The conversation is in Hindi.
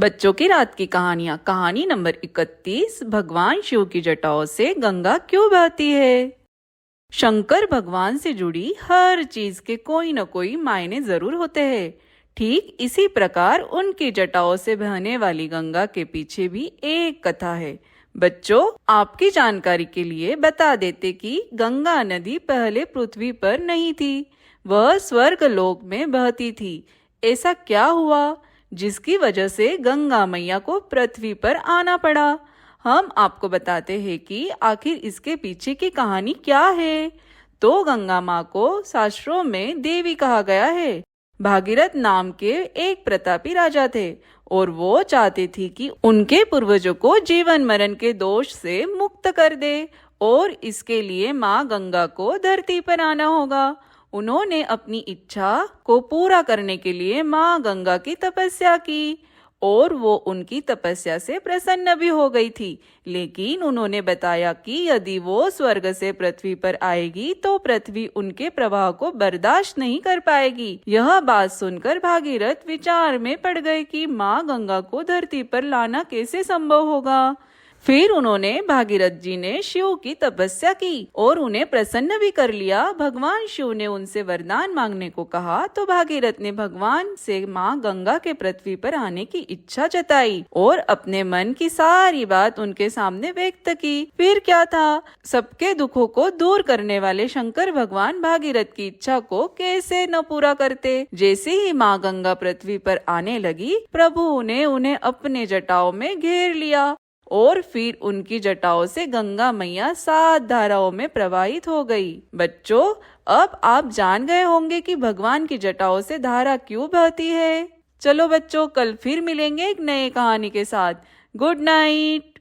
बच्चों की रात की कहानियां। कहानी नंबर 31। भगवान शिव की जटाओं से गंगा क्यों बहती है। शंकर भगवान से जुड़ी हर चीज के कोई न कोई मायने जरूर होते हैं। ठीक इसी प्रकार उनकी जटाओं से बहने वाली गंगा के पीछे भी एक कथा है। बच्चों, आपकी जानकारी के लिए बता देते कि गंगा नदी पहले पृथ्वी पर नहीं थी, वह स्वर्ग लोक में बहती थी। ऐसा क्या हुआ जिसकी वजह से गंगा मैया को पृथ्वी पर आना पड़ा। हम आपको बताते हैं कि आखिर इसके पीछे की कहानी क्या है। तो गंगा माँ को शास्त्रों में देवी कहा गया है। भागीरथ नाम के एक प्रतापी राजा थे और वो चाहते थे कि उनके पूर्वजों को जीवन मरण के दोष से मुक्त कर दे, और इसके लिए माँ गंगा को धरती पर आना होगा। उन्होंने अपनी इच्छा को पूरा करने के लिए माँ गंगा की तपस्या की और वो उनकी तपस्या से प्रसन्न भी हो गई थी। लेकिन उन्होंने बताया कि यदि वो स्वर्ग से पृथ्वी पर आएगी तो पृथ्वी उनके प्रवाह को बर्दाश्त नहीं कर पाएगी। यह बात सुनकर भागीरथ विचार में पड़ गए कि माँ गंगा को धरती पर लाना कैसे संभव होगा। फिर उन्होंने भागीरथ जी ने शिव की तपस्या की और उन्हें प्रसन्न भी कर लिया। भगवान शिव ने उनसे वरदान मांगने को कहा तो भागीरथ ने भगवान से माँ गंगा के पृथ्वी पर आने की इच्छा जताई और अपने मन की सारी बात उनके सामने व्यक्त की। फिर क्या था, सबके दुखों को दूर करने वाले शंकर भगवान भागीरथ की इच्छा को कैसे न पूरा करते। जैसे ही माँ गंगा पृथ्वी पर आने लगी, प्रभु ने उन्हें अपने जटाओं में घेर लिया और फिर उनकी जटाओं से गंगा मैया 7 धाराओं में प्रवाहित हो गई। बच्चों, अब आप जान गए होंगे कि भगवान की जटाओं से धारा क्यों बहती है। चलो बच्चों, कल फिर मिलेंगे एक नए कहानी के साथ। Good night.